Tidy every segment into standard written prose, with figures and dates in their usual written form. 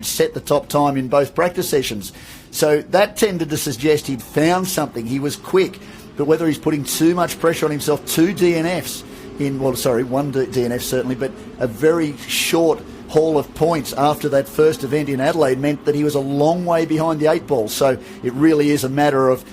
set the top time in both practice sessions. So that tended to suggest he'd found something. He was quick, but whether he's putting too much pressure on himself, one DNF certainly, but a very short haul of points after that first event in Adelaide meant that he was a long way behind the 8 ball. So it really is a matter of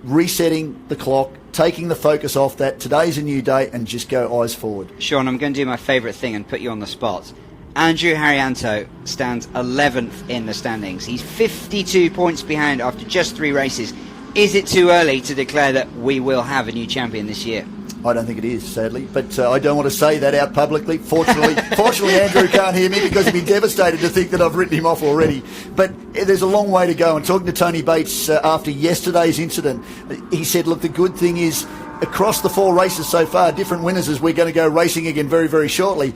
resetting the clock, taking the focus off that today's a new day, and just go eyes forward. Sean, I'm going to do my favourite thing and put you on the spot. Andrew Haryanto stands 11th in the standings. He's 52 points behind after just 3 races. Is it too early to declare that we will have a new champion this year? I don't think it is, sadly, but I don't want to say that out publicly. Fortunately, Andrew can't hear me because he'd be devastated to think that I've written him off already. But there's a long way to go. And talking to Tony Bates after yesterday's incident, he said, look, the good thing is across the 4 races so far, different winners as we're going to go racing again very, very shortly.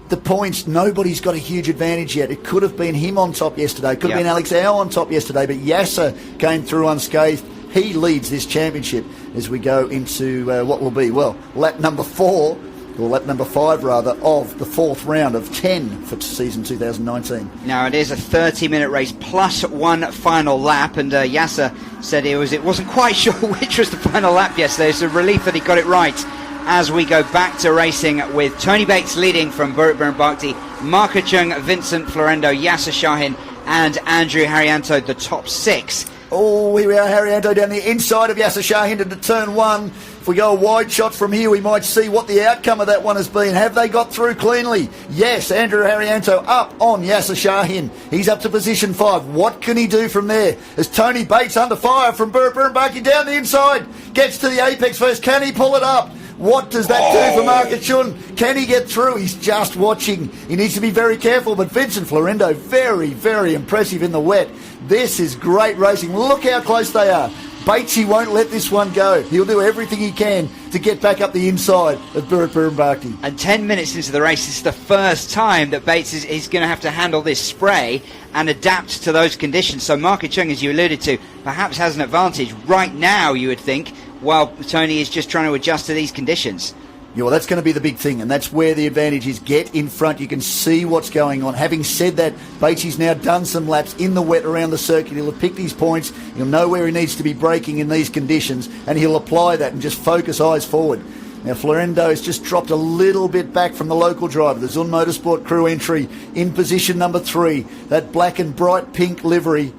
The points, nobody's got a huge advantage yet. It could have been him on top yesterday. It could have been Alex Au on top yesterday, but Yasser came through unscathed. He leads this championship as we go into what will be, lap number 4, or lap number 5 rather, of the 4th round of 10 for season 2019. Now it is a 30-minute race plus 1 final lap, and Yasser said it wasn't quite sure which was the final lap yesterday. It's a relief that he got it right. As we go back to racing with Tony Bates leading from Burrit Biran-Bhakdi, Marco Chung, Vincent Florendo, Yasser Shahin and Andrew Haryanto, the top 6. Oh, here we are, Haryanto down the inside of Yasser Shahin into turn 1. If we go a wide shot from here, we might see what the outcome of that one has been. Have they got through cleanly? Yes, Andrew Haryanto up on Yasser Shahin. He's up to position 5. What can he do from there? As Tony Bates under fire from Burrit Biran-Bhakdi down the inside, gets to the apex first. Can he pull it up? What does that do for Marco Chung? Can he get through? He's just watching. He needs to be very careful, but Vincent Florendo, very, very impressive in the wet. This is great racing. Look how close they are. Batesy won't let this one go. He'll do everything he can to get back up the inside of Burrit Biran-Bhakdi. And 10 minutes into the race, it's the first time that Bates is going to have to handle this spray and adapt to those conditions. So Marco Chung, as you alluded to, perhaps has an advantage right now, you would think, while Tony is just trying to adjust to these conditions. Yeah, well, that's going to be the big thing, and that's where the advantage is. Get in front. You can see what's going on. Having said that, Batesy's now done some laps in the wet around the circuit. He'll have picked his points. He'll know where he needs to be braking in these conditions, and he'll apply that and just focus eyes forward. Now, Florendo's just dropped a little bit back from the local driver, the Zun Motorsport crew entry, in position number 3. That black and bright pink livery.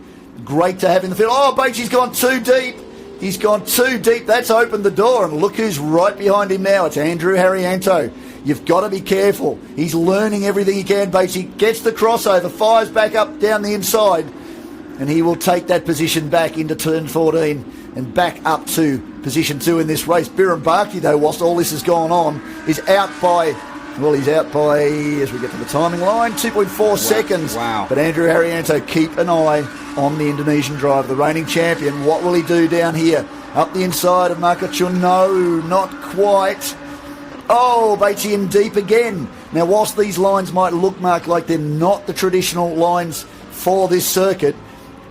Great to have in the field. Oh, Batesy's gone too deep. He's gone too deep. That's opened the door, and look who's right behind him now. It's Andrew Haryanto. You've got to be careful. He's learning everything he can. Batesy gets the crossover, fires back up down the inside, and he will take that position back into turn 14 and back up to position 2 in this race. Biran-Bhakdi, though, whilst all this has gone on, is out by... Well, he's out by, as we get to the timing line, 2.4 seconds. Wow. But Andrew Haryanto, keep an eye on the Indonesian driver, the reigning champion. What will he do down here? Up the inside of Marco Chung. No, not quite. Oh, Batesy in deep again. Now, whilst these lines might look, Mark, like they're not the traditional lines for this circuit,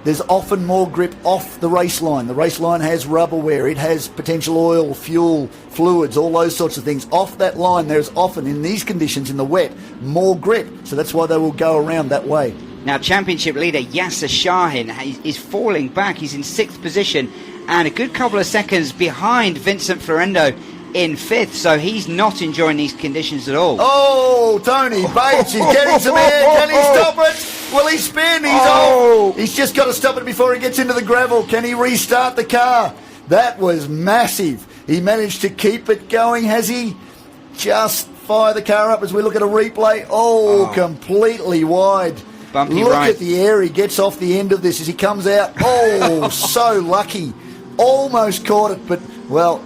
there's often more grip off the race line. The race line has rubber wear. It has potential oil, fuel, fluids, all those sorts of things. Off that line, there's often, in these conditions, in the wet, more grip. So that's why they will go around that way. Now, championship leader Yasser Shahin is falling back. He's in 6th position and a good couple of seconds behind Vincent Florendo in 5th. So he's not enjoying these conditions at all. Oh, Tony Bates is getting some air. Can he stop it? Will he spin? He's just got to stop it before he gets into the gravel. Can he restart the car? That was massive. He managed to keep it going, has he? Just fire the car up as we look at a replay. Completely wide. Bumpy Look right. at the air he gets off the end of this as he comes out. Oh, so lucky. Almost caught it, but, well,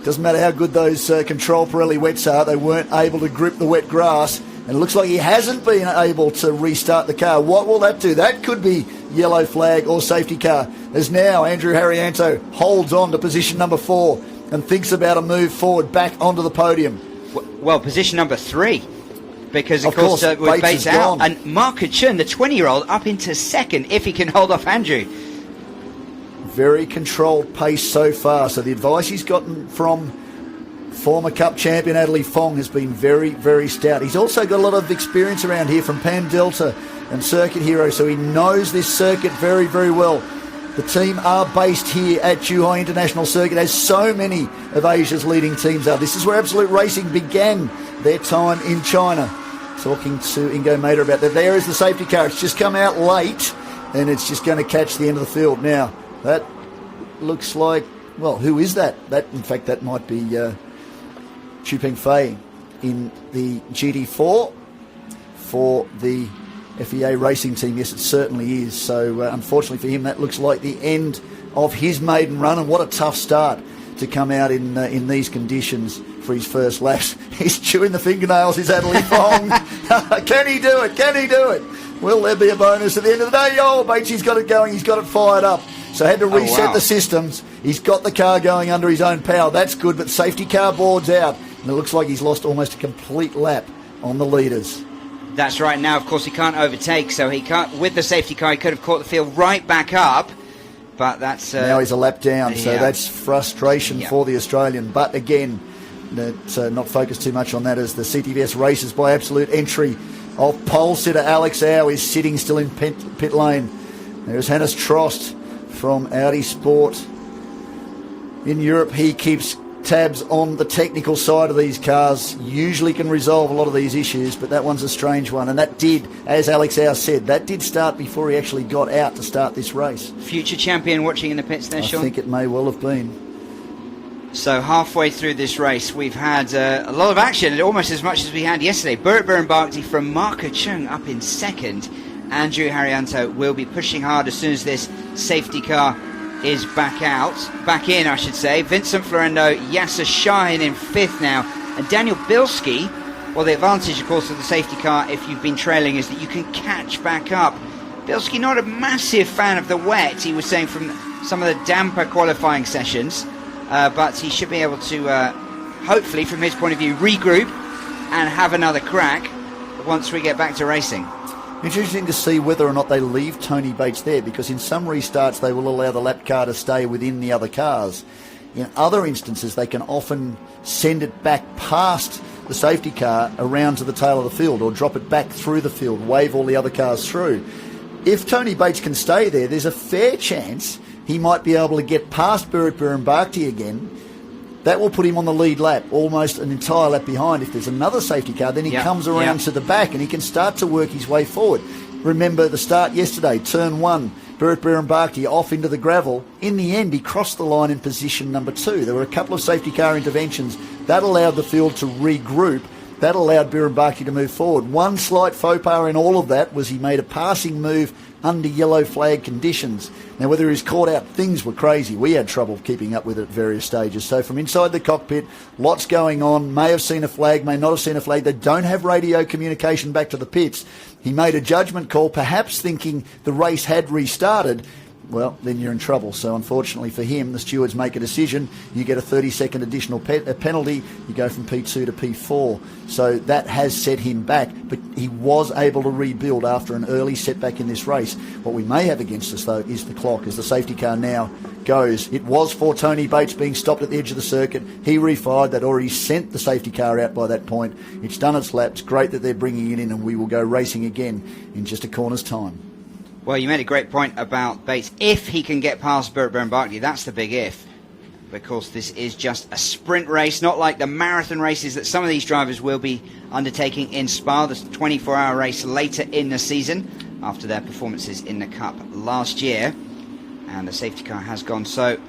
doesn't matter how good those Control Pirelli wets are. They weren't able to grip the wet grass. And it looks like he hasn't been able to restart the car. What will that do? That could be yellow flag or safety car. As now Andrew Haryanto holds on to position number 4 and thinks about a move forward back onto the podium. Well, position number 3. Because, of course with Bates out. gone. And Marco Chung, the 20-year-old, up into 2nd if he can hold off Andrew. Very controlled pace so far. So the advice he's gotten from former Cup champion Adley Fong has been very, very stout. He's also got a lot of experience around here from Pan Delta and circuit hero, so he knows this circuit very, very well. The team are based here at Zhuhai International Circuit, as so many of Asia's leading teams are. This is where Absolute Racing began their time in China. Talking to Ingo Mater about that. There is the safety car. It's just come out late, and it's just going to catch the end of the field. Now, that looks like, well, who is that? In fact, that might be Chu Peng Fei in the GT4 for the FEA racing team. Yes, it certainly is. So, unfortunately for him, that looks like the end of his maiden run, and what a tough start to come out in these conditions for his first laps. He's chewing the fingernails, is Adley Fong. Can he do it? Can he do it? Will there be a bonus at the end of the day? Oh, Bates's got it going. He's got it fired up. So had to reset the systems. He's got the car going under his own power. That's good, but safety car board's out. And it looks like he's lost almost a complete lap on the leaders. That's right. Now, of course, he can't overtake, so he can't. With the safety car, he could have caught the field right back up. But that's now he's a lap down, so that's frustration for the Australian. But again, not focused too much on that, as the CTVS races by Absolute entry of pole sitter Alex Au is sitting still in pit lane. There's Hannes Trost from Audi Sport. In Europe, he keeps tabs on the technical side of these cars, usually can resolve a lot of these issues, but that one's a strange one. And that did, as Alex Au said, that did start before he actually got out to start this race. Future champion watching in the pits there, Sean? I think it may well have been. So halfway through this race, we've had a lot of action, almost as much as we had yesterday. Burt Birnbachty from Marco Chung up in second. Andrew Haryanto will be pushing hard as soon as this safety car is back in, I should say. Vincent Florendo, Yasser Shahin in fifth now, and Daniel Bilski. Well, the advantage, of course, of the safety car, if you've been trailing, is that you can catch back up. Bilski, not a massive fan of the wet, he was saying, from some of the damper qualifying sessions, but he should be able to, hopefully, from his point of view, regroup and have another crack once we get back to racing. Interesting to see whether or not they leave Tony Bates there, because in some restarts they will allow the lap car to stay within the other cars. In other instances, they can often send it back past the safety car around to the tail of the field, or drop it back through the field, wave all the other cars through. If Tony Bates can stay there, there's a fair chance he might be able to get past Burt Birnbachty again. That will put him on the lead lap, almost an entire lap behind. If there's another safety car, then he comes around to the back and he can start to work his way forward. Remember the start yesterday, turn one, Burt Birnbachty off into the gravel. In the end, he crossed the line in position number 2. There were a couple of safety car interventions. That allowed the field to regroup. That allowed Birnbachty to move forward. One slight faux pas in all of that was he made a passing move under yellow flag conditions. Now, whether he's caught out, things were crazy. We had trouble keeping up with it at various stages. So from inside the cockpit, lots going on. May have seen a flag, may not have seen a flag. They don't have radio communication back to the pits. He made a judgment call, perhaps thinking the race had restarted. Well, then you're in trouble. So unfortunately for him, the stewards make a decision. You get a 30-second additional penalty. You go from P2 to P4. So that has set him back. But he was able to rebuild after an early setback in this race. What we may have against us, though, is the clock, as the safety car now goes. It was for Tony Bates being stopped at the edge of the circuit. He refired. That already sent the safety car out by that point. It's done its laps. Great that they're bringing it in, and we will go racing again in just a corner's time. Well, you made a great point about Bates. If he can get past Burt Birnbachty, that's the big if. Because this is just a sprint race, not like the marathon races that some of these drivers will be undertaking in Spa, the 24-hour race later in the season, after their performances in the Cup last year. And the safety car has gone. So,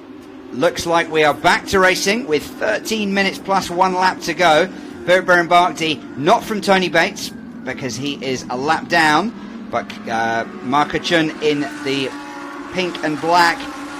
looks like we are back to racing with 13 minutes plus 1 lap to go. Burt Birnbachty, not from Tony Bates, because he is a lap down. But Marco Chun in the pink and black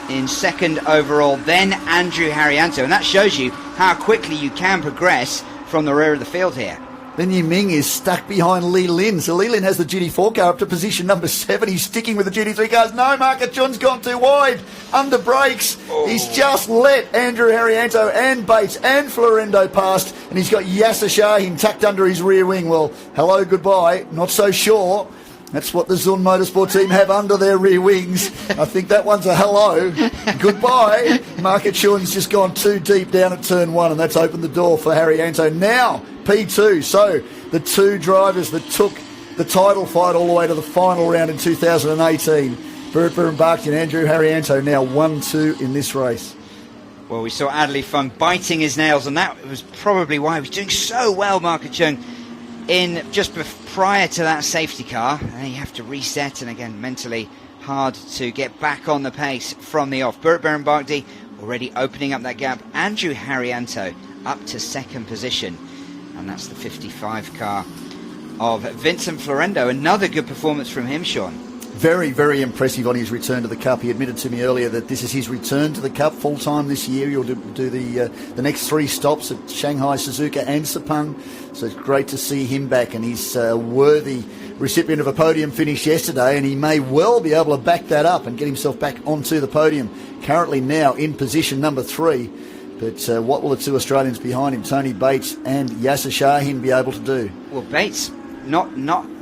in second overall, then Andrew Haryanto. And that shows you how quickly you can progress from the rear of the field here. Then Yu Ming is stuck behind Li Lin. So Li Lin has the GT4 car up to position number 7. He's sticking with the GT3 cars. No, Marco Chun's gone too wide. Under brakes. Oh. He's just let Andrew Haryanto and Bates and Florendo past. And he's got Yasser Shahin tucked under his rear wing. Well, hello, goodbye. Not so sure. That's what the Zun Motorsport team have under their rear wings. I think that one's a hello. Goodbye. Marco Chun's just gone too deep down at turn 1, and that's opened the door for Haryanto. Now, P2. So, the two drivers that took the title fight all the way to the final round in 2018. Bird Barkley and Andrew Harrianto now 1-2 in this race. Well, we saw Adley Fung biting his nails, and that was probably why he was doing so well, Marco Chung, in just prior to that safety car. And you have to reset, and again, mentally hard to get back on the pace from the off. Burt Barkley already opening up that gap. Andrew Harrianto up to second position, and that's the 55 car of Vincent Florendo. Another good performance from him, Sean. Very, very impressive on his return to the Cup. He admitted to me earlier that this is his return to the Cup full-time this year. He'll do the next 3 stops at Shanghai, Suzuka and Sepang. So it's great to see him back, and he's a worthy recipient of a podium finish yesterday, and he may well be able to back that up and get himself back onto the podium. Currently now in position number 3. But what will the 2 Australians behind him, Tony Bates and Yasser Shahin, be able to do? Well, Bates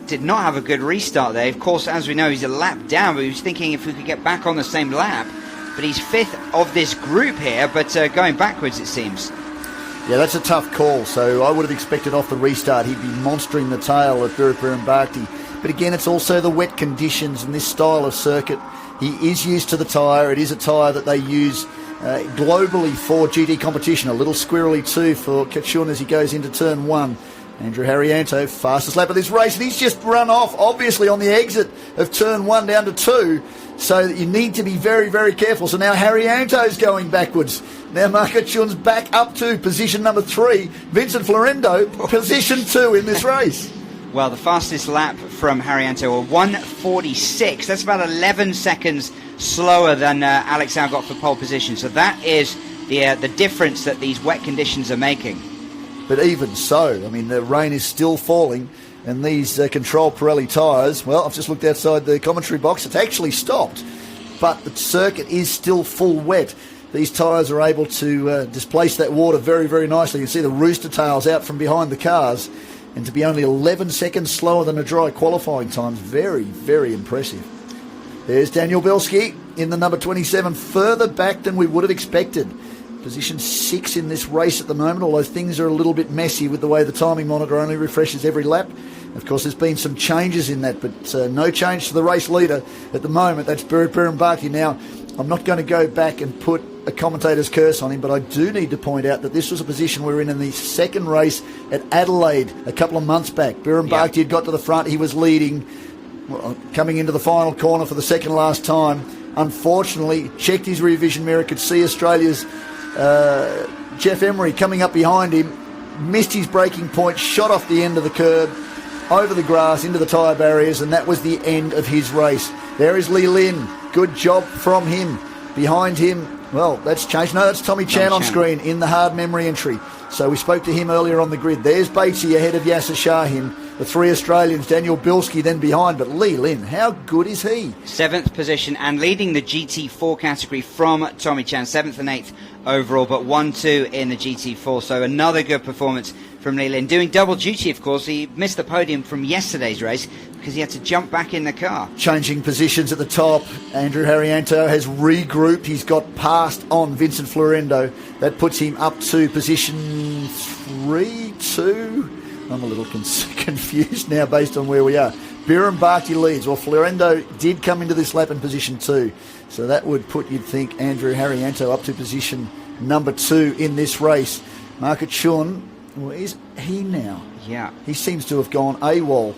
did not have a good restart there. Of course, as we know, he's a lap down, but he was thinking if we could get back on the same lap. But he's 5th of this group here, but going backwards, it seems. Yeah, that's a tough call. So I would have expected off the restart he'd be monstering the tail of Bird Barkley. But again, it's also the wet conditions and this style of circuit. He is used to the tyre. It is a tyre that they use globally for GT competition. A little squirrely too for Kachun as he goes into turn 1. Andrew Harrianto, fastest lap of this race, and he's just run off, obviously, on the exit of turn 1 down to 2, so that you need to be very, very careful. So now Harrianto's going backwards. Now Marco Chun's back up to position number 3. Vincent Florendo, position 2 in this race. Well, the fastest lap from Harrianto, 1:46. That's about 11 seconds slower than Alex Al got for pole position. So that is the difference that these wet conditions are making. But even so, I mean, the rain is still falling, and these Control Pirelli tyres, well, I've just looked outside the commentary box, it's actually stopped, but the circuit is still full wet. These tyres are able to displace that water very, very nicely. You can see the rooster tails out from behind the cars, and to be only 11 seconds slower than a dry qualifying time is very, very impressive. There's Daniel Bielski in the number 27, further back than we would have expected. Position 6 in this race at the moment, although things are a little bit messy with the way the timing monitor only refreshes every lap. Of course, there's been some changes in that, but no change to the race leader at the moment. That's Bird Barkley. Now, I'm not going to go back and put a commentator's curse on him, but I do need to point out that this was a position we were in the second race at Adelaide a couple of months back. Bird Barkley had got to the front. He was leading, coming into the final corner for the second last time. Unfortunately, checked his rear vision mirror, could see Australia's Jeff Emery coming up behind him, missed his braking point, shot off the end of the curb, over the grass, into the tyre barriers, and that was the end of his race. There is Lee Lin. Good job from him. Behind him, well, that's changed. No, that's Tommy Chan on screen in the hard memory entry. So we spoke to him earlier on the grid. There's Batesy ahead of Yasser Shahin. The 3 Australians, Daniel Bielski then behind, but Lee Lin, how good is he? 7th position and leading the GT4 category from Tommy Chan, 7th and 8th overall, but 1-2 in the GT4. So another good performance from Lee Lin. Doing double duty, of course. He missed the podium from yesterday's race because he had to jump back in the car. Changing positions at the top. Andrew Harrianto has regrouped. He's got past on Vincent Florendo. That puts him up to position 3, 2. I'm a little confused now based on where we are. Bird Barkley leads. Well, Florendo did come into this lap in position 2. So that would put, you'd think, Andrew Harrianto up to position number 2 in this race. Marco Chun, where is he now? Yeah. He seems to have gone AWOL.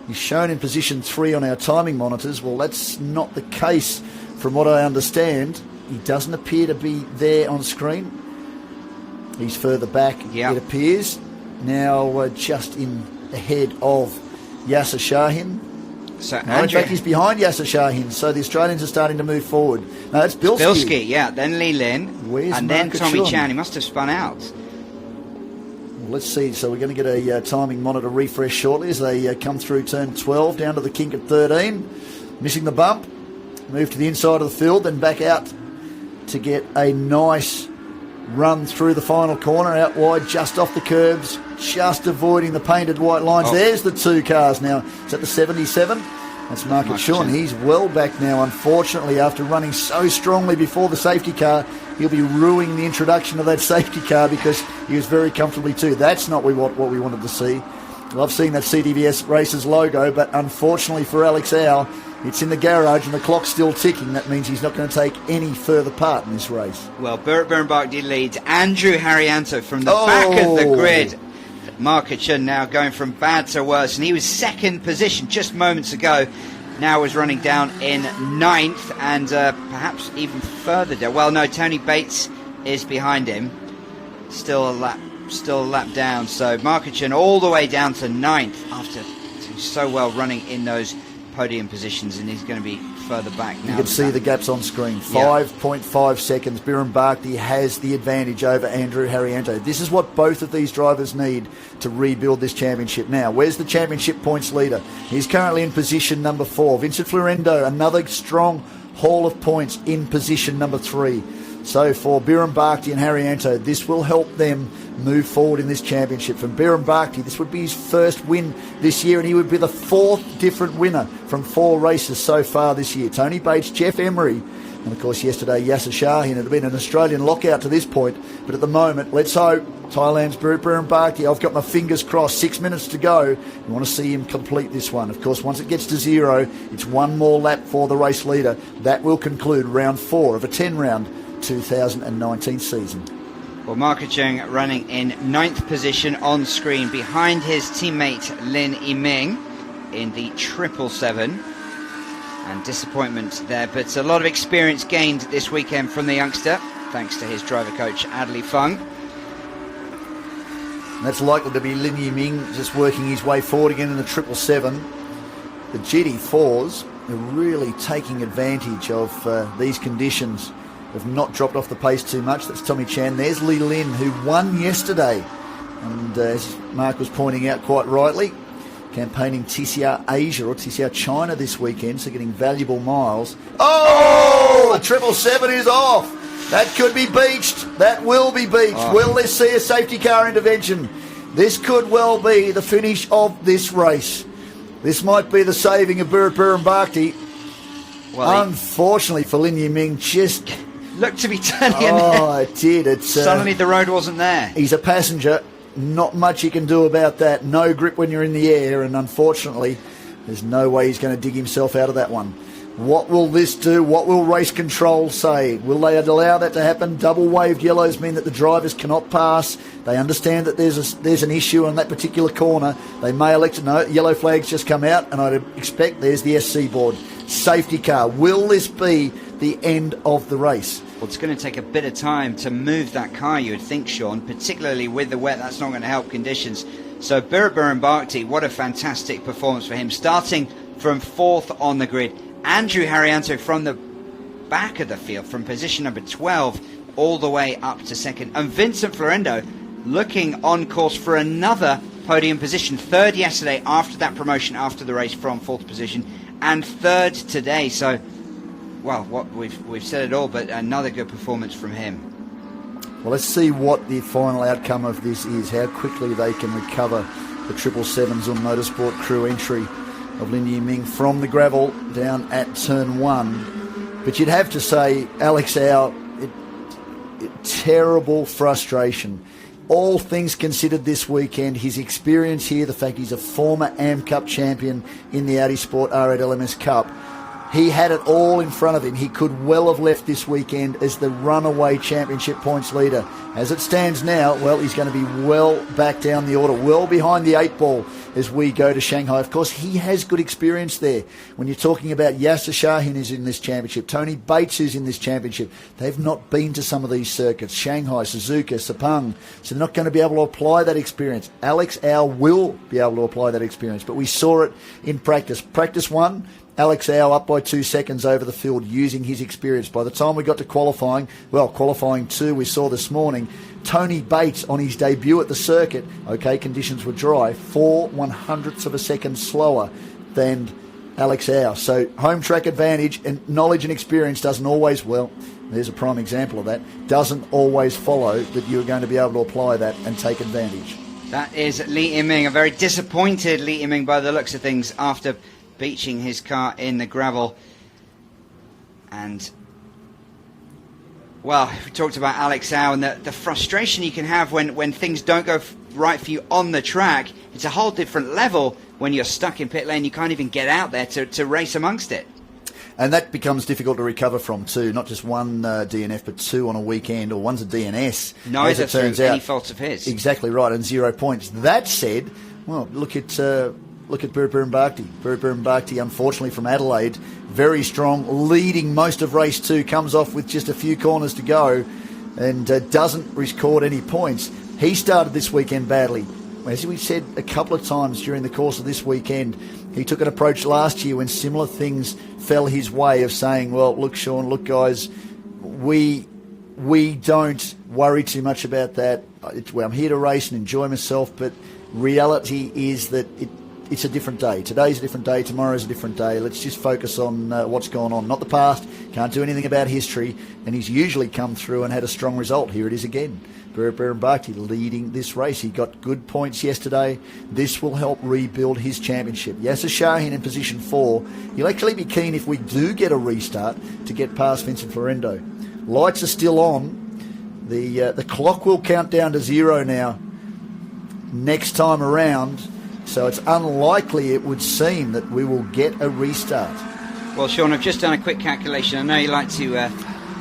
He's shown in position 3 on our timing monitors. Well, that's not the case from what I understand. He doesn't appear to be there on screen. He's further back, it appears. Now just in ahead of Yasser Shahin. So no, in fact, he's behind Yasser Shahin, so the Australians are starting to move forward. No, it's Bielski. Bielski, then Lee Lin, and then Tommy Chun? Chan. He must have spun out. Well, let's see. So we're going to get a timing monitor refresh shortly as they come through turn 12, down to the kink at 13. Missing the bump. Move to the inside of the field, then back out to get a nice run through the final corner, out wide, just off the curbs, just avoiding the painted white lines. There's the 2 cars now. Is that the 77? That's Marco Chun. He's well back now, unfortunately, after running so strongly before the safety car. He'll be ruining the introduction of that safety car because he was very comfortably too. That's not what we wanted to see. Love seeing that CDVS Races logo, but unfortunately for Alex Au, it's in the garage and the clock's still ticking. That means he's not going to take any further part in this race. Well, Burt Birnbach leads Andrew Harrianto from the back of the grid. Markichan now going from bad to worse, and he was second position just moments ago. Now is running down in 9th, and perhaps even further down. Well, no, Tony Bates is behind him. Still a lap down. So Markichan all the way down to 9th after doing so well running in those podium positions, and he's going to be further back now. You can see the gaps on screen. 5.5 seconds. Birnbach has the advantage over Andrew Harrianto. This is what both of these drivers need to rebuild this championship now. Where's the championship points leader? He's currently in position number 4. Vincent Florendo, another strong haul of points, in position number 3. So for Birnbach and Harrianto, this will help them move forward in this championship. From Birnbach, this would be his first win this year, and he would be the 4th different winner from 4 races so far this year. Tony Bates, Jeff Emery, and of course yesterday Yasser Shahin. It had been an Australian lockout to this point, but at the moment, let's hope Thailand's Birnbach. I've got my fingers crossed. 6 minutes to go. You want to see him complete this one. Of course, once it gets to 0, it's one more lap for the race leader. That will conclude round 4 of a 10-round 2019 season. Well, Markichan running in 9th position on screen behind his teammate Lin Yiming in the 777. And disappointment there, but a lot of experience gained this weekend from the youngster, thanks to his driver coach Adley Fung. And that's likely to be Lin Yiming just working his way forward again in the 777. The GT4s are really taking advantage of these conditions. Have not dropped off the pace too much. That's Tommy Chan. There's Li Lin, who won yesterday. And as Mark was pointing out quite rightly, campaigning TCR Asia or TCR China this weekend, so getting valuable miles. Oh! The 777 is off. That could be beached. That will be beached. Will this see a safety car intervention? This could well be the finish of this race. This might be the saving of Birnbach. Well, unfortunately for Lin Yiming, just looked to be turning in. Oh, it did. It's suddenly the road wasn't there. He's a passenger. Not much he can do about that. No grip when you're in the air, and unfortunately, there's no way he's going to dig himself out of that one. What will this do? What will race control say? Will they allow that to happen? Double waved yellows mean that the drivers cannot pass. They understand that there's an issue on that particular corner. They may elect to know. Yellow flags just come out, and I'd expect there's the SC board. Safety car. Will this be the end of the race? Well, it's going to take a bit of time to move that car, you would think, Sean, particularly with the wet. That's not going to help conditions. So Birnbach, what a fantastic performance for him, starting from 4th on the grid. Andrew Harrianto from the back of the field, from position number 12 all the way up to 2nd. And Vincent Florendo looking on course for another podium position. 3rd yesterday after that promotion, after the race, from 4th position, and 3rd today. So, well, what we've said it all, but another good performance from him. Well, let's see what the final outcome of this is, how quickly they can recover the 777s on Motorsport Crew entry of Lin Yiming from the gravel down at turn 1. But you'd have to say, Alex Au, terrible frustration. All things considered this weekend, his experience here, the fact he's a former AM Cup champion in the Audi Sport R8 LMS Cup, he had it all in front of him. He could well have left this weekend as the runaway championship points leader. As it stands now, well, he's going to be well back down the order, well behind the 8 ball as we go to Shanghai. Of course, he has good experience there. When you're talking about Yasser Shahin who's in this championship, Tony Bates who's in this championship, they've not been to some of these circuits, Shanghai, Suzuka, Sepang, so they're not going to be able to apply that experience. Alex Au will be able to apply that experience, but we saw it in practice. Practice 1, Alex Au up by 2 seconds over the field using his experience. By the time we got to qualifying, well, qualifying 2 we saw this morning, Tony Bates on his debut at the circuit, okay, conditions were dry, 4/100ths of a second slower than Alex Au. So home track advantage and knowledge and experience doesn't always, well, there's a prime example of that, doesn't always follow that you're going to be able to apply that and take advantage. That is Li Yiming, a very disappointed Li Yiming by the looks of things after beaching his car in the gravel. And, well, we talked about Alex Au and the frustration you can have when things don't go right for you on the track. It's a whole different level when you're stuck in pit lane. You can't even get out there to race amongst it. And that becomes difficult to recover from too. Not just one DNF, but two on a weekend, or one's a DNS. Neither through any fault of his. Exactly right, and 0 points. That said, well, look at Burtburn Bhakti. Burtburn Bhakti, unfortunately, from Adelaide, very strong, leading most of race 2, comes off with just a few corners to go, and doesn't record any points. He started this weekend badly. As we said a couple of times during the course of this weekend, he took an approach last year when similar things fell his way of saying, well, look, Sean, look, guys, we don't worry too much about that. I'm here to race and enjoy myself, but reality is that it's a different day. Today's a different day. Tomorrow's a different day. Let's just focus on what's gone on, not the past. Can't do anything about history. And he's usually come through and had a strong result. Here it is again. Burtburn Bhakti leading this race. He got good points yesterday. This will help rebuild his championship. Yasser Shahin in position 4. He'll actually be keen, if we do get a restart, to get past Vincent Florendo. Lights are still on. The clock will count down to 0 now next time around. So it's unlikely, it would seem, that we will get a restart. Well, Sean, I've just done a quick calculation. I know you like to...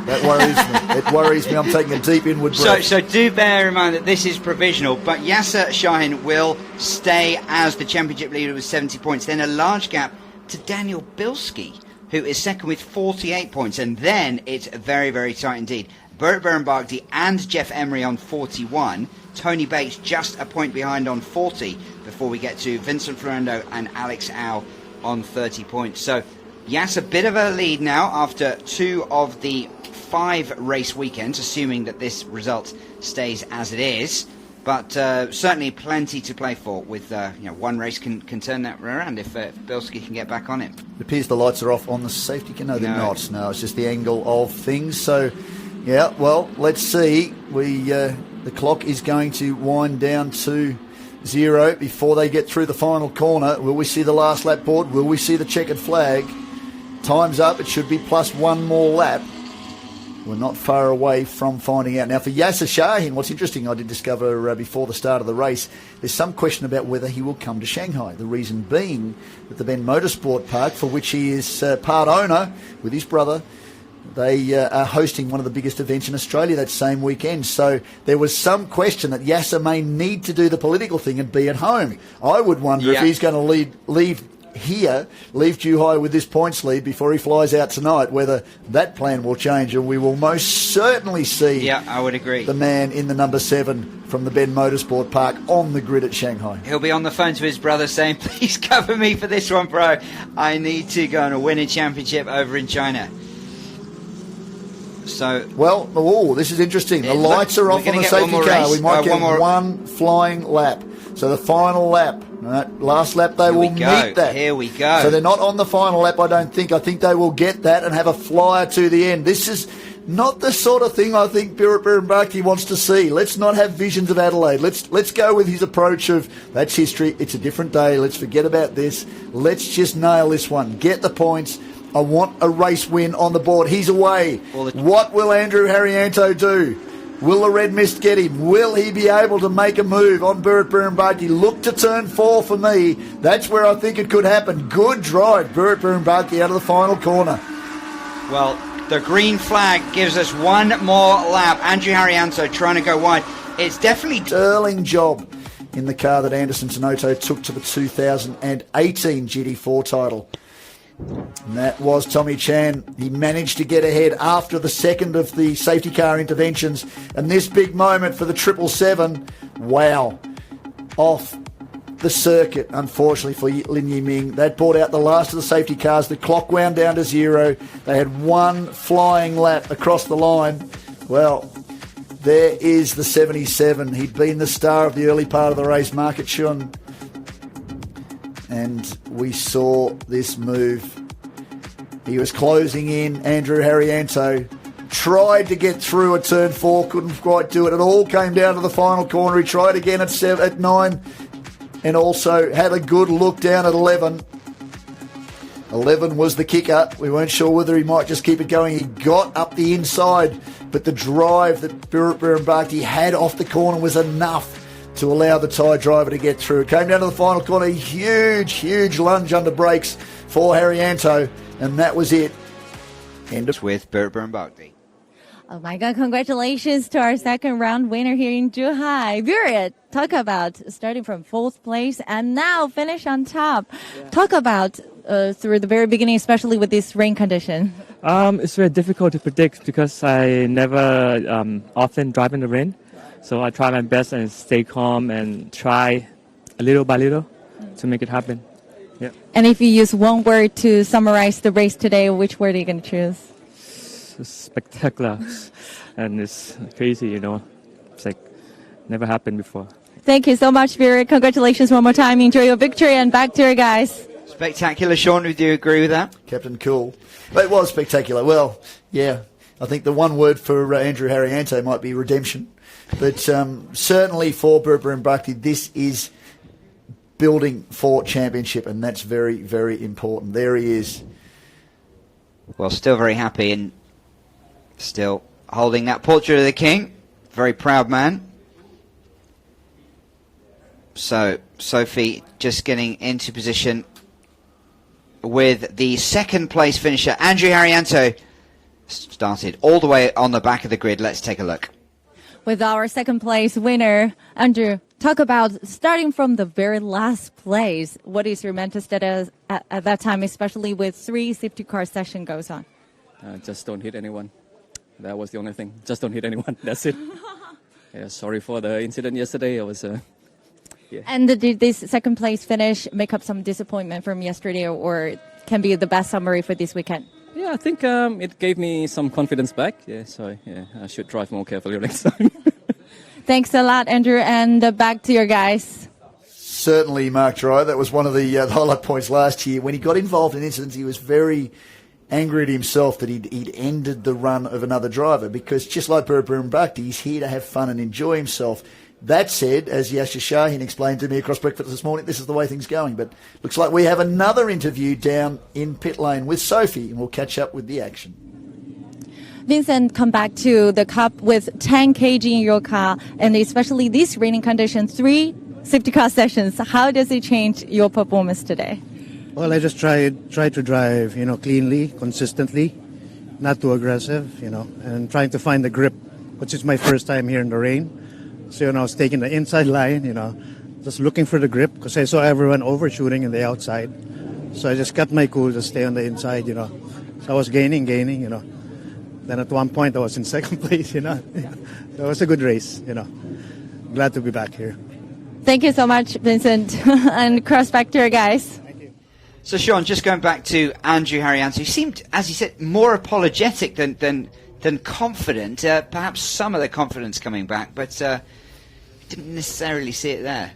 That worries me. It worries me. I'm taking a deep inward breath. So do bear in mind that this is provisional, but Yasser Shahin will stay as the championship leader with 70 points. Then a large gap to Daniel Bilski, who is second with 48 points. And then it's very, very tight indeed. Burtburn Bhakti and Jeff Emery on 41. Tony Bates just a point behind on 40 before we get to Vincent Florendo and Alex Au on 30 points. So Yas, a bit of a lead now after 2 of the 5 race weekends, assuming that this result stays as it is. But certainly plenty to play for with, one race can turn that around if Bilski can get back on it. It appears the lights are off on the safety car. No, they're not. No, it's just the angle of things. So, yeah, well, let's see. The clock is going to wind down to 0 before they get through the final corner. Will we see the last lap board? Will we see the checkered flag? Time's up. It should be plus one more lap. We're not far away from finding out. Now, for Yasser Shahin, what's interesting, I did discover before the start of the race, there's some question about whether he will come to Shanghai. The reason being that the Ben Motorsport Park, for which he is part owner with his brother, they are hosting one of the biggest events in Australia that same weekend. So there was some question that Yasser may need to do the political thing and be at home. I would wonder if he's going to leave Zhuhai with this points lead before he flies out tonight, whether that plan will change, and we will most certainly see I would agree. The man in the number 7 from the Ben Motorsport Park on the grid at Shanghai. He'll be on the phone to his brother saying, please cover me for this one, bro. I need to go and win a championship over in China. So, this is interesting. The lights are off on the safety car. We might get one flying lap. So the final lap, last lap, they will meet that. Here we go. So they're not on the final lap, I don't think. I think they will get that and have a flyer to the end. This is not the sort of thing I think Burtburn Bhakti wants to see. Let's not have visions of Adelaide. Let's go with his approach of, that's history, it's a different day, let's forget about this. Let's just nail this one. Get the points. I want a race win on the board. He's away. What will Andrew Harrianto do? Will the red mist get him? Will he be able to make a move on Burtburn Bhakti? Look to turn 4 for me. That's where I think it could happen. Good drive, Burtburn Bhakti out of the final corner. Well, the green flag gives us one more lap. Andrew Harrianto trying to go wide. It's definitely... Sterling job in the car that Anderson Tenoto took to the 2018 GT4 title. And that was Tommy Chan. He managed to get ahead after the second of the safety car interventions. And this big moment for the 777, wow, off the circuit, unfortunately, for Lin Yiming. That brought out the last of the safety cars. The clock wound down to 0. They had one flying lap across the line. Well, there is the 77. He'd been the star of the early part of the race, Market Chun. And we saw this move. He was closing in. Andrew Harrianto tried to get through at turn 4, couldn't quite do it. It all came down to the final corner. He tried again at 9, and also had a good look down at 11. 11 was the kicker. We weren't sure whether he might just keep it going. He got up the inside, but the drive that Burtburn Bhakti had off the corner was enough to allow the Thai driver to get through. It came down to the final corner, huge lunge under brakes for Haryanto, and that was it. End of with Burburn Bhakti. Oh my God, congratulations to our second round winner here in Zhuhai. Virat, talk about starting from fourth place and now finish on top. Yeah. Talk about through the very beginning, especially with this rain condition. It's very difficult to predict because I never often drive in the rain. So I try my best and stay calm and try a little by little to make it happen. Yeah. And if you use one word to summarize the race today, which word are you going to choose? It's spectacular and it's crazy, you know. It's like never happened before. Thank you so much, Virat. Congratulations one more time. Enjoy your victory and back to your guys. Spectacular, Sean. Would you agree with that? Captain Cool. It was spectacular. Well, yeah, I think the one word for Andrew Haryanto might be redemption. But certainly for Burburn Bhakti, this is building for championship, and that's very, very important. There he is. Well, still very happy and still holding that portrait of the king. Very proud man. So, Sophie just getting into position with the second place finisher. Andrew Haryanto started all the way on the back of the grid. Let's take a look. With our second place winner, Andrew, talk about starting from the very last place. What is your mental status at that time, especially with 3 safety car session goes on? Just don't hit anyone. That was the only thing. Just don't hit anyone. That's it. Yeah, sorry for the incident yesterday. I was, yeah. And did this second place finish make up some disappointment from yesterday, or can be the best summary for this weekend? Yeah, I think it gave me some confidence back. Yeah, so yeah, I should drive more carefully next time. Thanks a lot, Andrew, and back to your guys. Certainly, Mark Dry. That was one of the highlight points last year. When he got involved in incidents, he was very angry at himself that he'd ended the run of another driver, because just like Burburn Bhakti, he's here to have fun and enjoy himself. That said, as Yasser Shahin explained to me across breakfast this morning, this is the way things are going. But looks like we have another interview down in pit lane with Sophie, and we'll catch up with the action. Vincent, come back to the Cup with 10 kg in your car, and especially these raining conditions, 3 safety car sessions. How does it change your performance today? Well, I just try to drive, cleanly, consistently, not too aggressive, and trying to find the grip, which is my first time here in the rain. So, I was taking the inside line, just looking for the grip, because I saw everyone overshooting in the outside. So I just cut my cool to stay on the inside, So I was gaining. Then at one point I was in second place, It was a good race, Glad to be back here. Thank you so much, Vincent. And cross back to your guys. So, Sean, just going back to Andrew Haryanto, he seemed, as he said, more apologetic than confident. Perhaps some of the confidence coming back, but didn't necessarily see it there.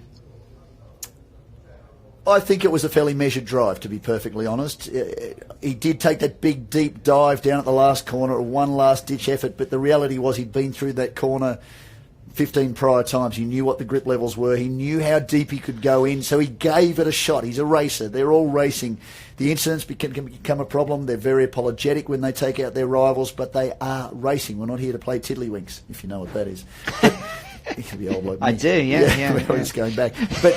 I think it was a fairly measured drive, to be perfectly honest. He did take that big, deep dive down at the last corner, one last-ditch effort, but the reality was he'd been through that corner 15 prior times. He knew what the grip levels were. He knew how deep he could go in, so he gave it a shot. He's a racer. They're all racing. The incidents can become a problem. They're very apologetic when they take out their rivals, but they are racing. We're not here to play tiddlywinks, if you know what that is. You can be old like me. I do, yeah. We're just going back. But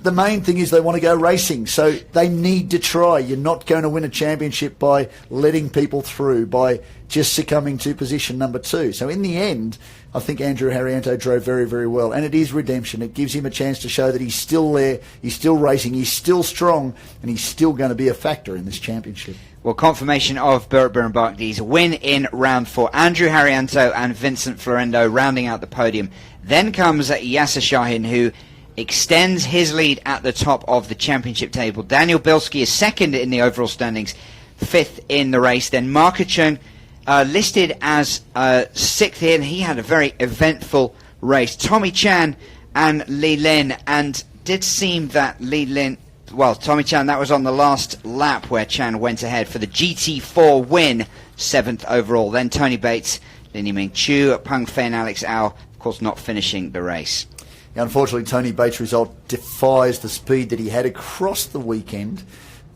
the main thing is they want to go racing, so they need to try. You're not going to win a championship by letting people through, by just succumbing to position number 2. So in the end, I think Andrew Haryanto drove very, very well, and it is redemption. It gives him a chance to show that he's still there, he's still racing, he's still strong, and he's still going to be a factor in this championship. Well, confirmation of Burburn Bhakti's win in round 4. Andrew Haryanto and Vincent Florendo rounding out the podium. Then comes Yasser Shahin, who extends his lead at the top of the championship table. Daniel Bilski is second in the overall standings, 5th in the race. Then Marco Chung listed as 6th here, and he had a very eventful race. Tommy Chan and Li Lin, and did seem that Li Lin, well, Tommy Chan, that was on the last lap where Chan went ahead for the GT4 win, 7th overall. Then Tony Bates, Lin Yiming Chu, Peng Fei and Alex Au, of course, not finishing the race. Unfortunately, Tony Bates' result defies the speed that he had across the weekend.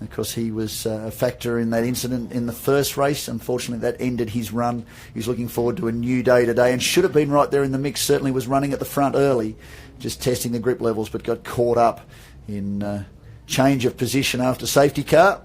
Of course, he was a factor in that incident in the first race. Unfortunately, that ended his run. He's looking forward to a new day today and should have been right there in the mix. Certainly was running at the front early, just testing the grip levels, but got caught up in change of position after safety car.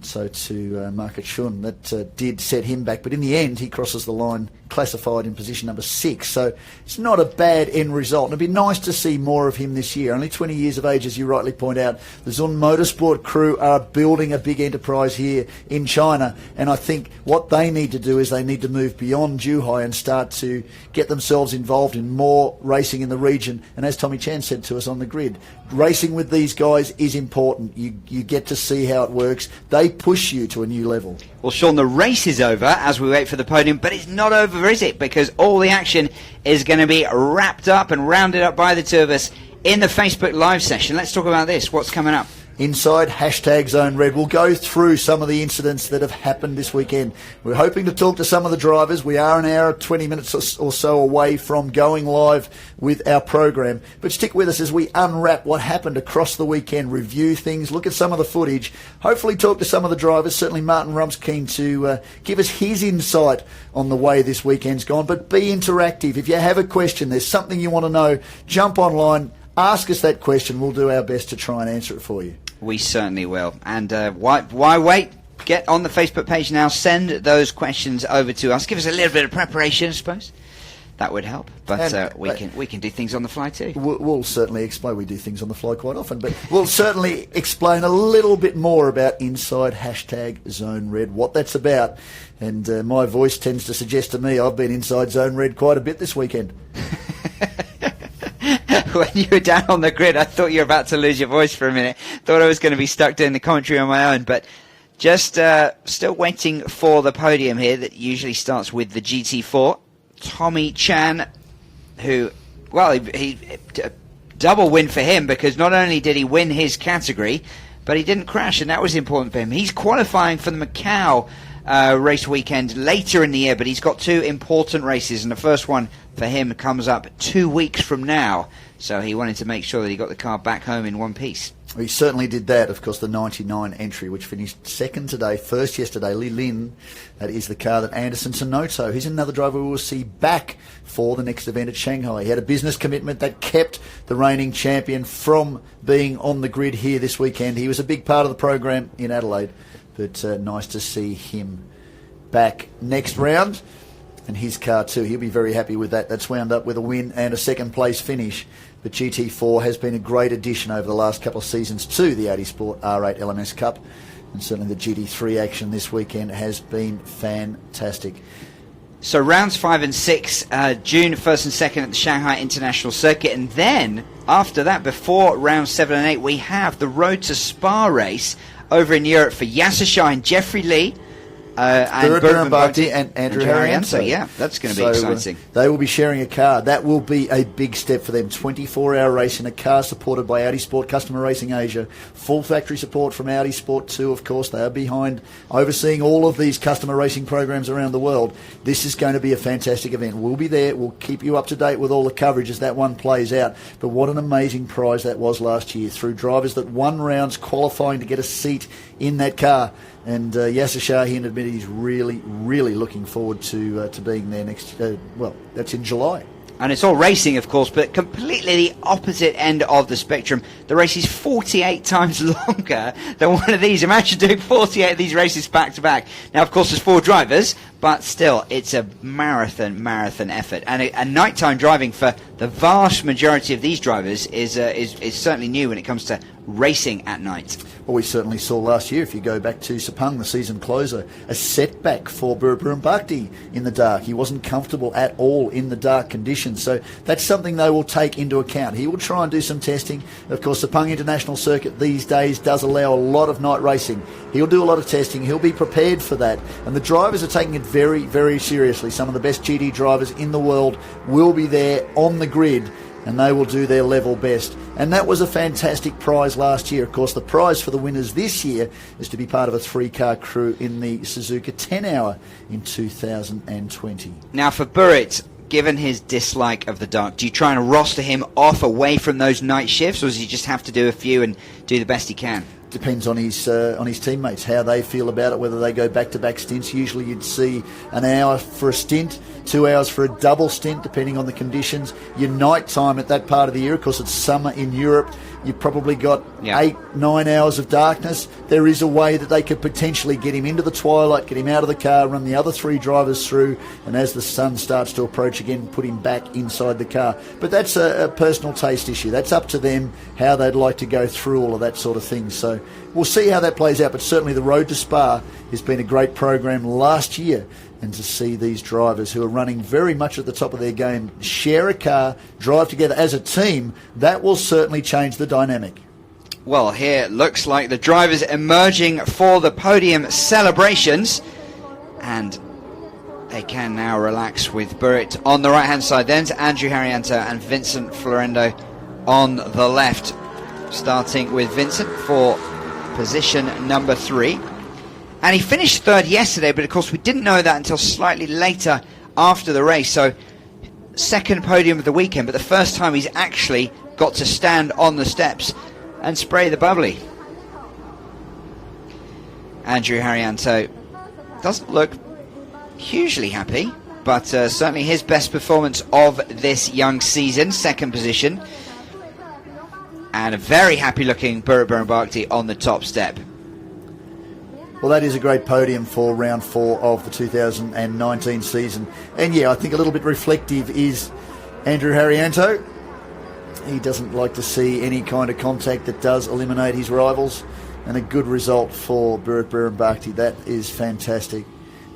So to Market Shun, that did set him back. But in the end, he crosses the line, classified in position number 6. So it's not a bad end result. And it'd be nice to see more of him this year. Only 20 years of age, as you rightly point out. The Zun Motorsport crew are building a big enterprise here in China. And I think what they need to do is they need to move beyond Zhuhai and start to get themselves involved in more racing in the region. And as Tommy Chan said to us on the grid, racing with these guys is important. You get to see how it works. They push you to a new level. Well, Sean, the race is over as we wait for the podium, but it's not over, is it? Because all the action is going to be wrapped up and rounded up by the two of us in the Facebook Live session. Let's talk about this. What's coming up? Inside hashtag Zone Red. We'll go through some of the incidents that have happened this weekend. We're hoping to talk to some of the drivers. We are an hour, 20 minutes or so away from going live with our program. But stick with us as we unwrap what happened across the weekend, review things, look at some of the footage, hopefully talk to some of the drivers. Certainly Martin Rump's keen to give us his insight on the way this weekend's gone. But be interactive. If you have a question, there's something you want to know, jump online, ask us that question. We'll do our best to try and answer it for you. We certainly will. And why wait? Get on the Facebook page now. Send those questions over to us. Give us a little bit of preparation, I suppose. That would help. But we can do things on the fly too. We'll certainly explain. We do things on the fly quite often. But we'll certainly explain a little bit more about inside hashtag Zone Red, what that's about. And my voice tends to suggest to me I've been inside Zone Red quite a bit this weekend. When you were down on the grid, I thought you were about to lose your voice for a minute. Thought I was going to be stuck doing the commentary on my own. But just still waiting for the podium here that usually starts with the GT4. Tommy Chan, who, well, he double win for him because not only did he win his category, but he didn't crash, and that was important for him. He's qualifying for the Macau race weekend later in the year, but he's got 2 important races, and the first one for him comes up 2 weeks from now. So he wanted to make sure that he got the car back home in one piece. He certainly did that. Of course, the 99 entry, which finished second today, first yesterday, Li Lin. That is the car that Anderson Sonoto, he's another driver we will see back for the next event at Shanghai. He had a business commitment that kept the reigning champion from being on the grid here this weekend. He was a big part of the program in Adelaide, but nice to see him back next round. And his car too, he'll be very happy with that. That's wound up with a win and a second place finish. But GT4 has been a great addition over the last couple of seasons to the Audi Sport R8 LMS Cup. And certainly the GT3 action this weekend has been fantastic. So rounds 5 and 6, June 1st and 2nd at the Shanghai International Circuit. And then, after that, before rounds 7 and 8, we have the Road to Spa race over in Europe for Yasser Shah and Jeffrey Lee. And Burhan Bhakti and Andrew Harrienzo. Yeah, that's going to be exciting. They will be sharing a car. That will be a big step for them. 24-hour race in a car supported by Audi Sport Customer Racing Asia. Full factory support from Audi Sport 2, of course. They are behind overseeing all of these customer racing programs around the world. This is going to be a fantastic event. We'll be there. We'll keep you up to date with all the coverage as that one plays out. But what an amazing prize that was last year through drivers that won rounds qualifying to get a seat in that car. And Yasser Shaheen admitted he's really, really looking forward to being there next. Well, that's in July. And it's all racing, of course, but completely the opposite end of the spectrum. The race is 48 times longer than one of these. Imagine doing 48 of these races back to back. Now, of course, there's 4 drivers, but still, it's a marathon effort. And nighttime driving for the vast majority of these drivers is certainly new when it comes to racing at night. Well, we certainly saw last year, if you go back to Sepang, the season closer, a setback for Burhan Bhakti in the dark. He wasn't comfortable at all in the dark conditions. So that's something they will take into account. He will try and do some testing. Of course, Sepang International Circuit these days does allow a lot of night racing. He'll do a lot of testing. He'll be prepared for that. And the drivers are taking it very, very seriously. Some of the best GT drivers in the world will be there on the grid, and they will do their level best. And that was a fantastic prize last year. Of course, the prize for the winners this year is to be part of a 3-car crew in the Suzuka 10-hour in 2020. Now, for Burrit, given his dislike of the dark, do you try and roster him off away from those night shifts, or does he just have to do a few and do the best he can? depends on his teammates, how they feel about it, whether they go back-to-back stints. Usually you'd see an hour for a stint, 2 hours for a double stint, depending on the conditions. Your night time at that part of the year, of course it's summer in Europe, you've probably got 8-9 hours of darkness. There is a way that they could potentially get him into the twilight, get him out of the car, run the other 3 drivers through, and as the sun starts to approach again, put him back inside the car. But that's a personal taste issue. That's up to them, how they'd like to go through all of that sort of thing. So we'll see how that plays out, but certainly the Road to Spa has been a great program last year, and to see these drivers who are running very much at the top of their game share a car, drive together as a team, that will certainly change the dynamic. Well, here it looks like the drivers emerging for the podium celebrations, and they can now relax with Burritt on the right-hand side, then to Andrew Harrianto and Vincent Florendo on the left, starting with Vincent for position number 3. And he finished 3rd yesterday, but of course we didn't know that until slightly later after the race. So 2nd podium of the weekend, but the first time he's actually got to stand on the steps and spray the bubbly. Andrew Harrianto doesn't look hugely happy, but certainly his best performance of this young season, 2nd position. And a very happy looking Burritt Byrne-Barkty on the top step. Well, that is a great podium for round 4 of the 2019 season. And yeah, I think a little bit reflective is Andrew Harrianto. He doesn't like to see any kind of contact that does eliminate his rivals. And a good result for Burritt Byrne-Barkty. That is fantastic.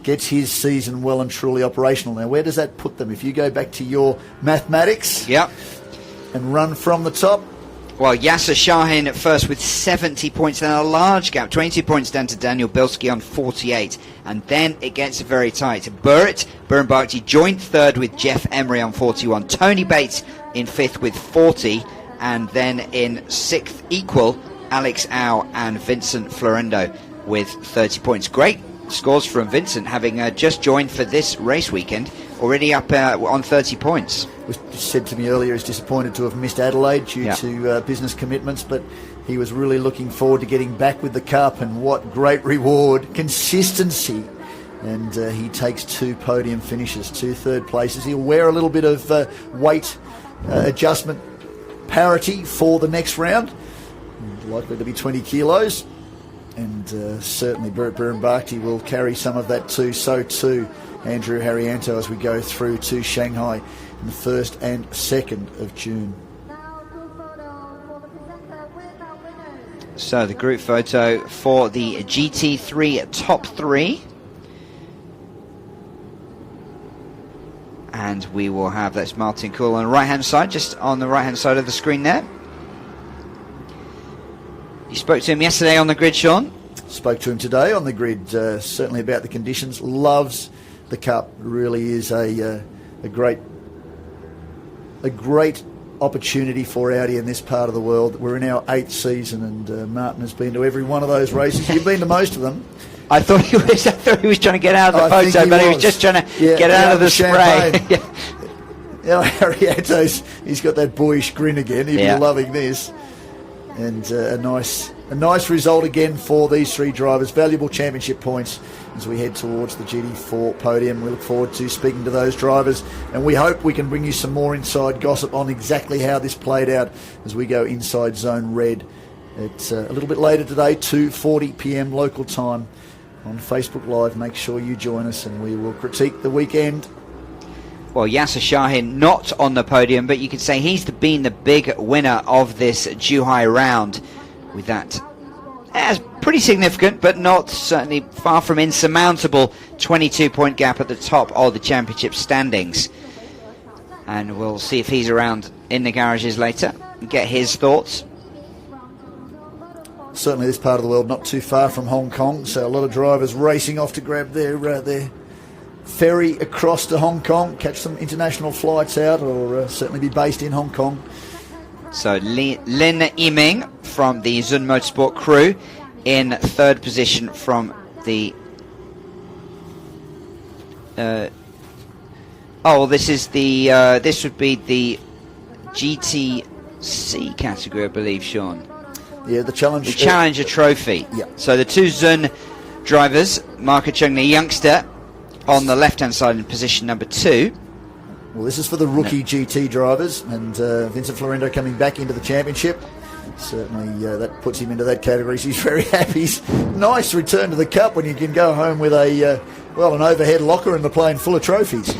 Gets his season well and truly operational. Now, where does that put them? If you go back to your mathematics and run from the top. Well, Yasser Shahin at first with 70 points, then a large gap, 22 points down to Daniel Bilski on 48, and then it gets very tight. Burritt Byrne-Barkty joint 3rd with Jeff Emery on 41, Tony Bates in 5th with 40, and then in 6th equal, Alex Au and Vincent Florendo with 30 points. Great scores from Vincent, having just joined for this race weekend, already up on 30 points. Was said to me earlier he's disappointed to have missed Adelaide due to business commitments, but he was really looking forward to getting back with the Cup, and what great reward, consistency, and he takes 2 podium finishes, 2 third places. He'll wear a little bit of weight adjustment parity for the next round, likely to be 20 kilos, and certainly Burritt Byrne-Barkty will carry some of that too. So too Andrew Harrianto as we go through to Shanghai in the 1st and 2nd of June. So the group photo for the GT3 top 3. And we will have, that's Martin Kuhl on the right-hand side, just on the right-hand side of the screen there. You spoke to him yesterday on the grid, Sean? Spoke to him today on the grid, certainly about the conditions. Loves the Cup, really is a great opportunity for Audi in this part of the world. We're in our 8th season, and Martin has been to every one of those races. You've been to most of them. I thought he was trying to get out of the photo, but he was just trying to get out of the spray. Harrianto's, he's got that boyish grin again. He'll be loving this. And a nice result again for these 3 drivers. Valuable championship points as we head towards the GT4 podium. We look forward to speaking to those drivers, and we hope we can bring you some more inside gossip on exactly how this played out as we go inside Zone Red. It's a little bit later today, 2:40 p.m. local time on Facebook Live. Make sure you join us, and we will critique the weekend. Well, Yasser Shahin not on the podium, but you could say he's been the big winner of this Zhuhai round, with that as pretty significant, but not certainly far from insurmountable 22-point gap at the top of the championship standings. And we'll see if he's around in the garages later and get his thoughts. Certainly this part of the world not too far from Hong Kong, so a lot of drivers racing off to grab their ferry across to Hong Kong, catch some international flights out, or certainly be based in Hong Kong. So Lin Yiming from the Zun Motorsport crew in 3rd position from the this is the this would be the GTC category, I believe, Sean. Yeah, the challenge. The Challenger Trophy. Yeah. So the two Zun drivers, Marco Chung, the youngster, on the left-hand side in position number 2. Well, this is for the rookie GT drivers, and Vincent Florendo coming back into the championship. Certainly that puts him into that category. So he's very happy. Nice return to the Cup when you can go home with an overhead locker and the plane full of trophies.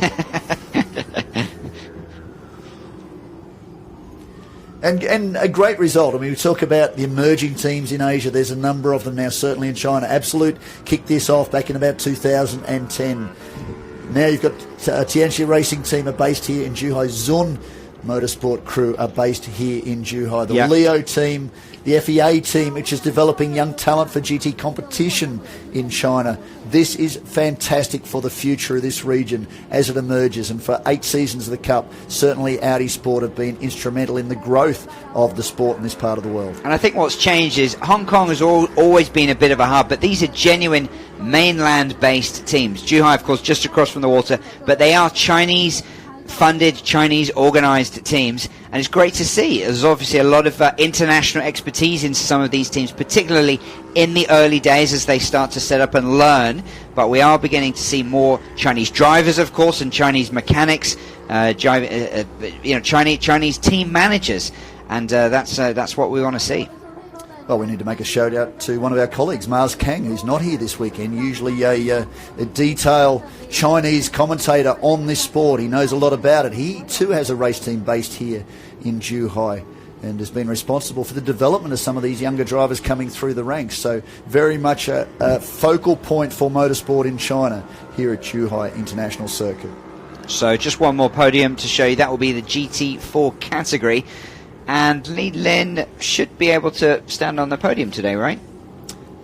And a great result. I mean, we talk about the emerging teams in Asia. There's a number of them now, certainly in China. Absolute kicked this off back in about 2010. Now you've got Tianxia Racing Team are based here in Zhuhai. Zun Motorsport crew are based here in Zhuhai. The Leo team, the FEA team, which is developing young talent for GT competition in China. This is fantastic for the future of this region as it emerges. And for 8 seasons of the Cup, certainly Audi Sport have been instrumental in the growth of the sport in this part of the world. And I think what's changed is Hong Kong has always been a bit of a hub, but these are genuine mainland-based teams. Zhuhai, of course, just across from the water, but they are Chinese-funded, Chinese-organised teams, and it's great to see. There's obviously a lot of international expertise in some of these teams, particularly in the early days as they start to set up and learn, but we are beginning to see more Chinese drivers, of course, and Chinese mechanics, Chinese team managers, and that's what we want to see. Well, we need to make a shout out to one of our colleagues, Mars Kang, who's not here this weekend. Usually a detailed Chinese commentator on this sport. He knows a lot about it. He too has a race team based here in Zhuhai and has been responsible for the development of some of these younger drivers coming through the ranks. So very much a focal point for motorsport in China here at Zhuhai International Circuit. So just one more podium to show you. That will be the GT4 category. And Li Lin should be able to stand on the podium today, right?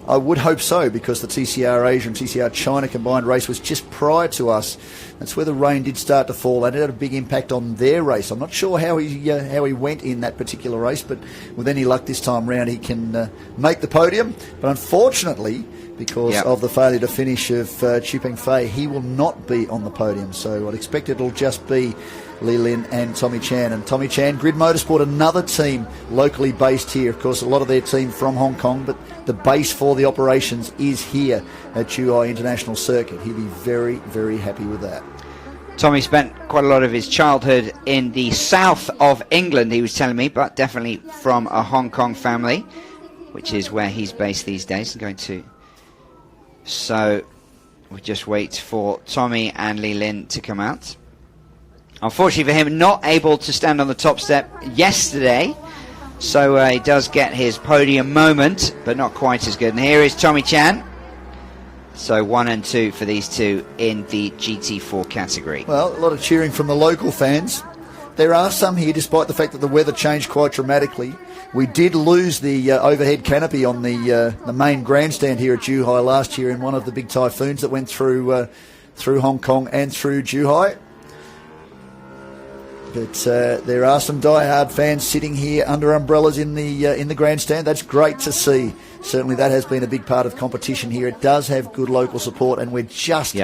I would hope so, because the TCR Asia and TCR China combined race was just prior to us. That's where the rain did start to fall, and it had a big impact on their race. I'm not sure how he went in that particular race, but with any luck this time round, he can make the podium. But unfortunately, because of the failure to finish of Chu Pengfei, he will not be on the podium. So I'd expect it'll just be Li Lin and Tommy Chan. And Tommy Chan, Grid Motorsport, another team locally based here. Of course, a lot of their team from Hong Kong, but the base for the operations is here at Zhuhai International Circuit. He'll be very, very happy with that. Tommy spent quite a lot of his childhood in the south of England, he was telling me, but definitely from a Hong Kong family, which is where he's based these days. So we just wait for Tommy and Li Lin to come out. Unfortunately for him, not able to stand on the top step yesterday, so he does get his podium moment, but not quite as good. And here is Tommy Chan. So 1 and 2 for these two in the GT4 category. Well, a lot of cheering from the local fans. There are some here, despite the fact that the weather changed quite dramatically. We did lose the overhead canopy on the main grandstand here at Zhuhai last year in one of the big typhoons that went through Hong Kong and through Zhuhai. But there are some die-hard fans sitting here under umbrellas in the grandstand. That's great to see. Certainly that has been a big part of competition here. It does have good local support, and we're just,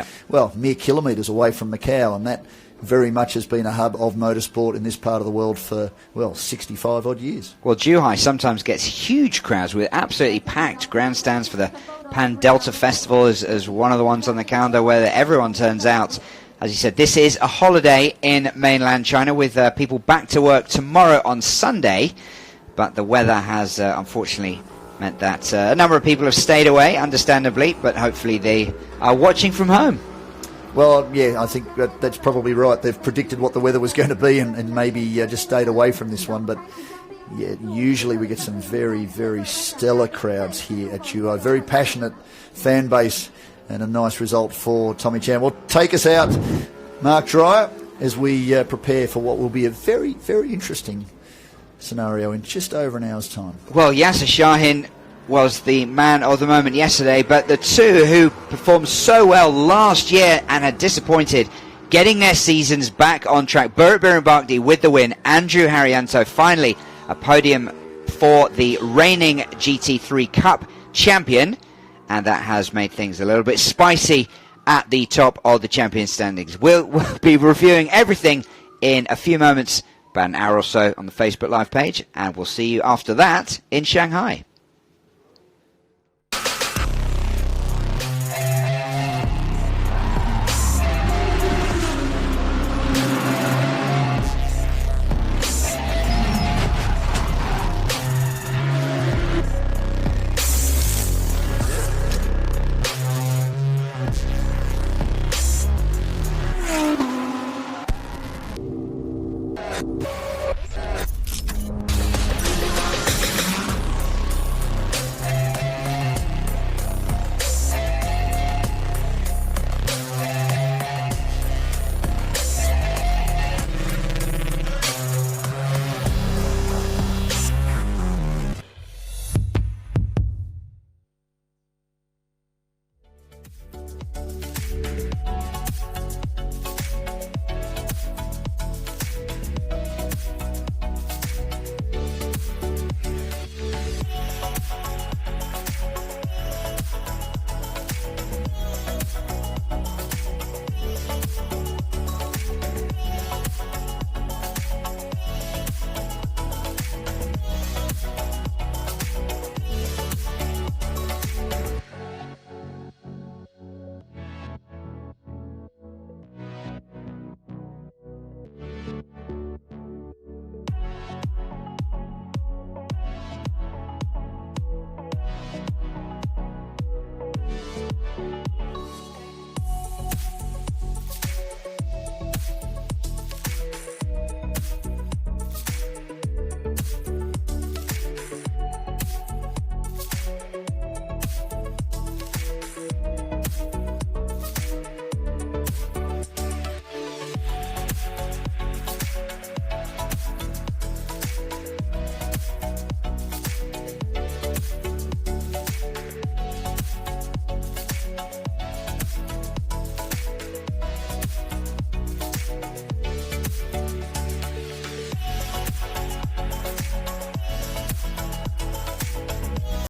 mere kilometres away from Macau, and that very much has been a hub of motorsport in this part of the world for, 65 odd years. Well, Zhuhai sometimes gets huge crowds with absolutely packed grandstands for the Pan Delta Festival as one of the ones on the calendar where everyone turns out. As you said, this is a holiday in mainland China with people back to work tomorrow on Sunday, but the weather has unfortunately meant that a number of people have stayed away, understandably, but hopefully they are watching from home. Well, yeah, I think that's probably right. They've predicted what the weather was going to be and maybe just stayed away from this one. But yeah, usually we get some very, very stellar crowds here at Zhuhai. Very passionate fan base and a nice result for Tommy Chan. Well, take us out, Mark Dreyer, as we prepare for what will be a very, very interesting scenario in just over an hour's time. Well, Yasser Shahin was the man of the moment yesterday, but the two who performed so well last year and had disappointed, getting their seasons back on track. Burrit Birunbakdi with the win, Andrew Haryanto finally a podium for the reigning GT3 Cup champion, and that has made things a little bit spicy at the top of the champion standings. We'll be reviewing everything in a few moments, about an hour or so on the Facebook Live page, and we'll see you after that in Shanghai.